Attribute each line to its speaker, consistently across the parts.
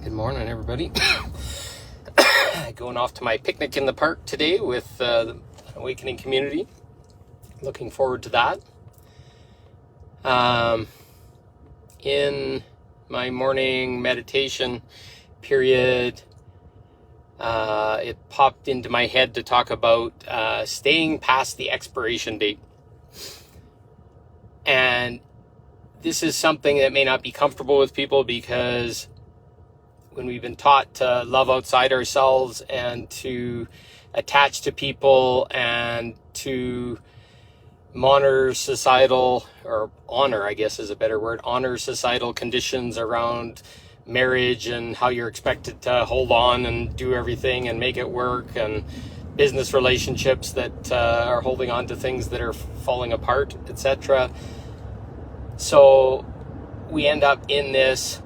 Speaker 1: Good morning, everybody. Going off to my picnic in the park today with the Awakening community. Looking forward to that. In my morning meditation period, it popped into my head to talk about staying past the expiration date. And this is something that may not be comfortable with people because when we've been taught to love outside ourselves and to attach to people and to honor societal, or honor, I guess is a better word, honor societal conditions around marriage and how you're expected to hold on and do everything and make it work, and business relationships that are holding on to things that are falling apart, etc. So we end up in this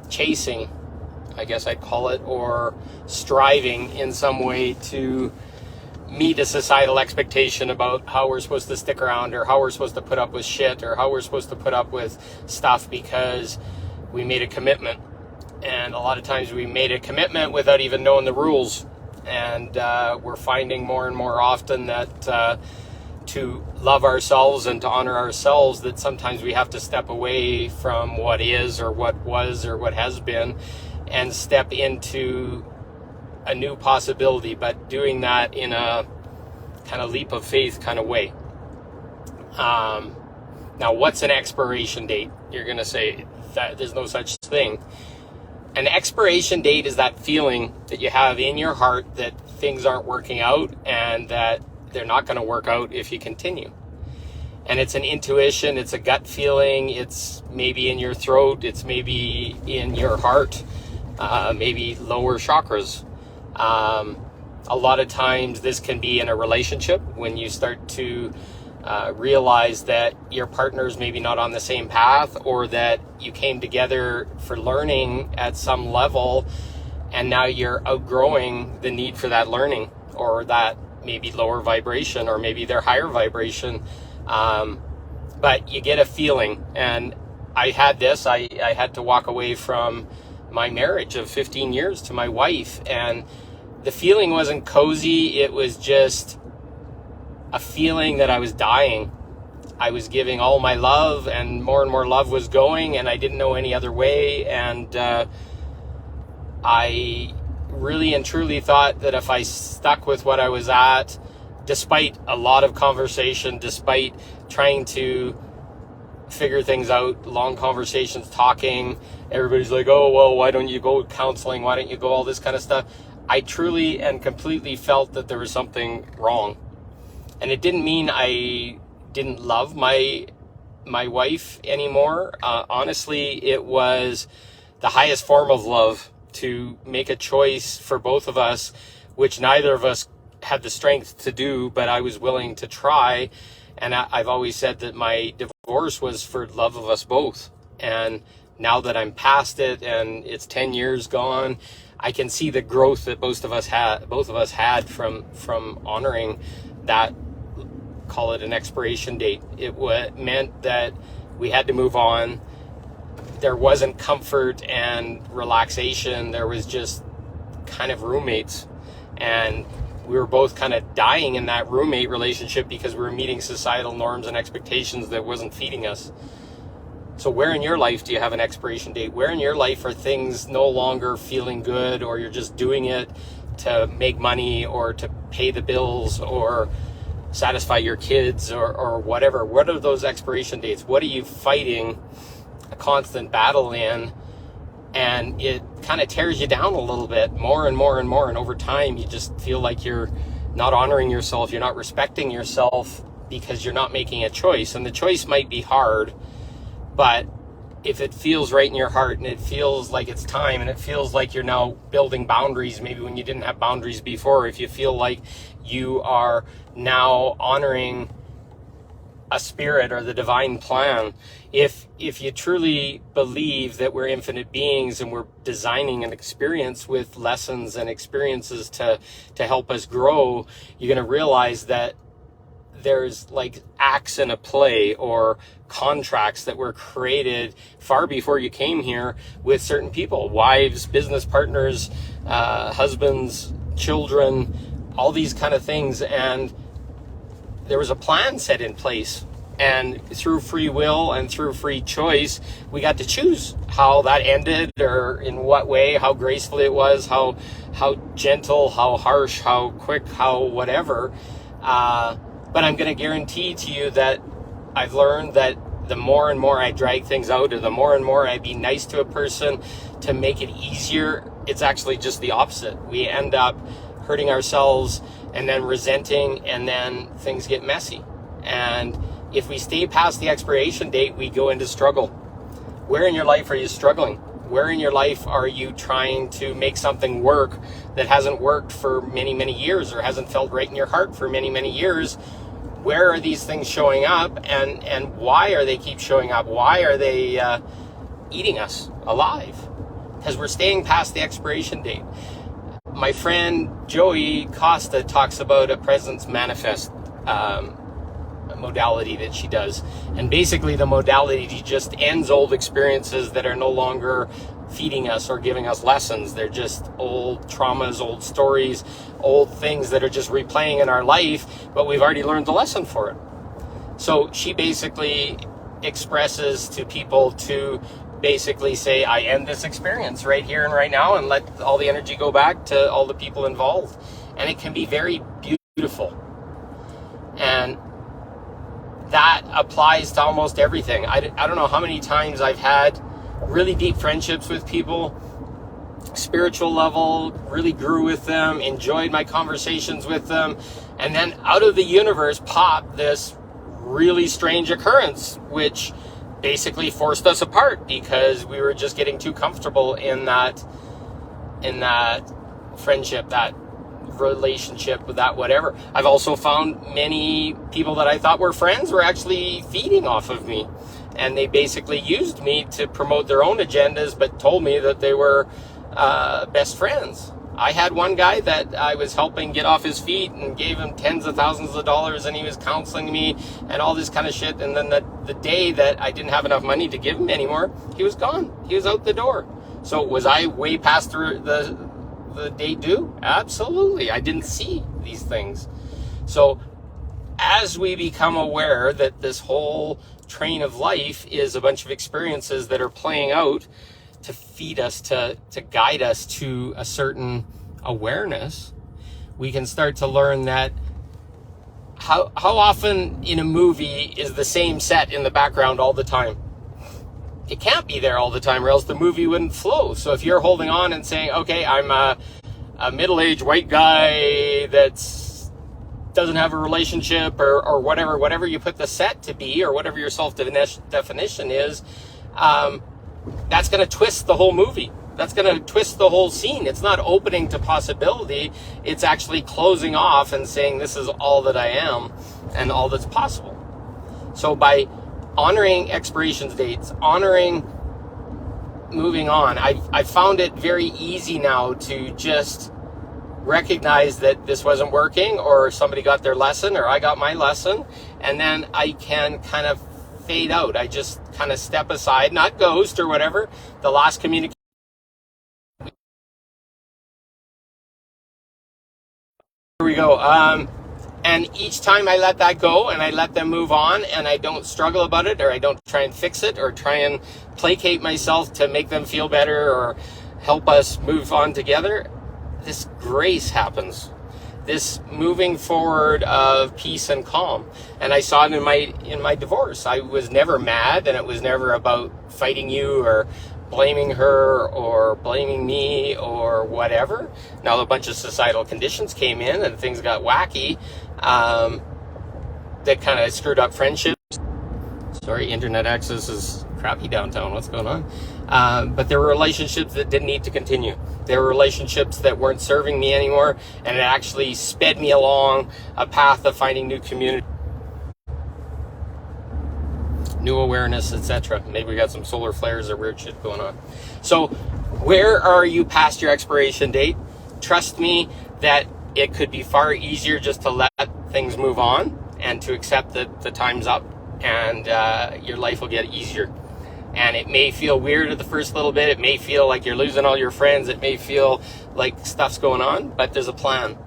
Speaker 1: chasing, I guess I'd call it, or striving in some way to meet a societal expectation about how we're supposed to stick around, or how we're supposed to put up with shit, or how we're supposed to put up with stuff because we made a commitment. And a lot of times we made a commitment without even knowing the rules. And we're finding more and more often that to love ourselves and to honor ourselves, that sometimes we have to step away from what is or what was or what has been and step into a new possibility, but doing that in a kind of leap of faith kind of way. Now, what's an expiration date? You're going to say that there's no such thing. An expiration date is that feeling that you have in your heart that things aren't working out and that they're not going to work out if you continue. And it's an intuition, it's a gut feeling, it's maybe in your throat, it's maybe in your heart, maybe lower chakras. A lot of times this can be in a relationship when you start to realize that your partner's maybe not on the same path, or that you came together for learning at some level and now you're outgrowing the need for that learning, or that maybe lower vibration, or maybe their higher vibration. But you get a feeling, and I had this, I had to walk away from my marriage of 15 years to my wife, and the feeling wasn't cozy. It was just a feeling that I was dying. I was giving all my love, and more love was going, and I didn't know any other way. And I really and truly thought that if I stuck with what I was at, despite a lot of conversation, despite trying to figure things out, long conversations, talking, everybody's like, oh, well, why don't you go counseling? Why don't you go all this kind of stuff? I truly and completely felt that there was something wrong. And it didn't mean I didn't love my wife anymore. Honestly, it was the highest form of love to make a choice for both of us, which neither of us had the strength to do, but I was willing to try. And I've always said that my divorce was for love of us both. And now that I'm past it and it's 10 years gone, I can see the growth that both of us had from honoring that, call it an expiration date. It meant that we had to move on. There wasn't comfort and relaxation. There was just kind of roommates. And we were both kind of dying in that roommate relationship because we were meeting societal norms and expectations that wasn't feeding us. So where in your life do you have an expiration date? Where in your life are things no longer feeling good, or you're just doing it to make money or to pay the bills or satisfy your kids or whatever? What are those expiration dates? What are you fighting a constant battle in? And it kind of tears you down a little bit more and more and more. And over time, you just feel like you're not honoring yourself. You're not respecting yourself because you're not making a choice. And the choice might be hard, but if it feels right in your heart and it feels like it's time, and it feels like you're now building boundaries, maybe when you didn't have boundaries before, if you feel like you are now honoring a spirit or the divine plan, if you truly believe that we're infinite beings and we're designing an experience with lessons and experiences to help us grow, you're going to realize that there's like acts in a play or contracts that were created far before you came here with certain people, wives, business partners, husbands, children, all these kind of things. And there was a plan set in place, and through free will and through free choice, we got to choose how that ended, or in what way, how graceful it was, how gentle, how harsh, how quick, how whatever. But I'm going to guarantee to you that I've learned that the more and more I drag things out, or the more and more I be nice to a person to make it easier, it's actually just the opposite. We end up hurting ourselves and then resenting, and then things get messy. And if we stay past the expiration date, we go into struggle. Where in your life are you struggling? Where in your life are you trying to make something work that hasn't worked for many, many years, or hasn't felt right in your heart for many, many years? Where are these things showing up, and why are they keep showing up? Why are they eating us alive? Because we're staying past the expiration date. My friend Joey Costa talks about a presence manifest modality that she does. And basically the modality just ends old experiences that are no longer feeding us or giving us lessons. They're just old traumas, old stories, old things that are just replaying in our life, but we've already learned the lesson for it. So she basically expresses to people to basically say, I end this experience right here and right now, and let all the energy go back to all the people involved. And it can be very beautiful. And that applies to almost everything. I don't know how many times I've had really deep friendships with people, spiritual level, really grew with them, enjoyed my conversations with them, and then out of the universe popped this really strange occurrence, which basically forced us apart because we were just getting too comfortable in that friendship, that relationship, with that whatever. I've also found many people that I thought were friends were actually feeding off of me, and they basically used me to promote their own agendas, but told me that they were best friends. I had one guy that I was helping get off his feet and gave him tens of thousands of dollars, and he was counseling me and all this kind of shit. And then the day that I didn't have enough money to give him anymore, he was gone. He was out the door. So was I way past the date due? Absolutely. I didn't see these things. So as we become aware that this whole train of life is a bunch of experiences that are playing out to feed us, to guide us to a certain awareness, we can start to learn that how often in a movie is the same set in the background all the time? It can't be there all the time, or else the movie wouldn't flow. So if you're holding on and saying, okay, I'm a middle-aged white guy that's doesn't have a relationship, or whatever you put the set to be, or whatever your self-definition is, that's going to twist the whole movie. That's going to twist the whole scene. It's not opening to possibility. It's actually closing off and saying, this is all that I am and all that's possible. So by honoring expiration dates, honoring moving on, I've found it very easy now to just recognize that this wasn't working, or somebody got their lesson, or I got my lesson, and then I can kind of fade out. I just kind of step aside, not ghost or whatever. The last communication. Here we go. And each time I let that go and I let them move on, and I don't struggle about it, or I don't try and fix it, or try and placate myself to make them feel better or help us move on together, this grace happens. This moving forward of peace and calm. And I saw it in my divorce. I was never mad, and it was never about fighting you or blaming her or blaming me or whatever. Now a bunch of societal conditions came in and things got wacky, that kind of screwed up friendships. Sorry, internet access is crappy downtown. What's going on? But there were relationships that didn't need to continue. There were relationships that weren't serving me anymore, and it actually sped me along a path of finding new community, new awareness, etc. Maybe we got some solar flares or weird shit going on. So where are you past your expiration date? Trust me that it could be far easier just to let things move on and to accept that the time's up, and your life will get easier. And it may feel weird at the first little bit. It may feel like you're losing all your friends. It may feel like stuff's going on, but there's a plan.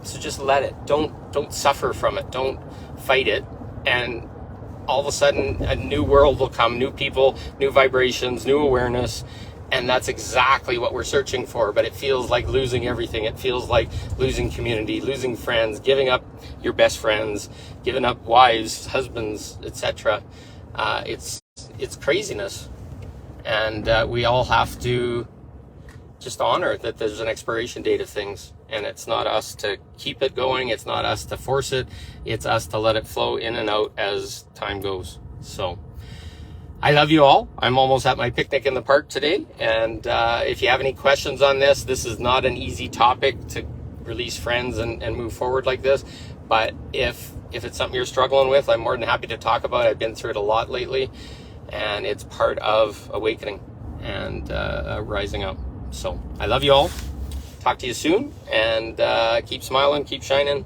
Speaker 1: So just let it. Don't suffer from it. Don't fight it. And all of a sudden, a new world will come, new people, new vibrations, new awareness. And that's exactly what we're searching for. But it feels like losing everything. It feels like losing community, losing friends, giving up your best friends, giving up wives, husbands, etc. It's craziness. And we all have to just honor that there's an expiration date of things. And it's not us to keep it going. It's not us to force it. It's us to let it flow in and out as time goes. So I love you all. I'm almost at my picnic in the park today. And if you have any questions on this, this is not an easy topic to release friends and move forward like this. But if it's something you're struggling with, I'm more than happy to talk about it. I've been through it a lot lately. And it's part of awakening and rising up. So I love you all. Talk to you soon, and keep smiling, keep shining.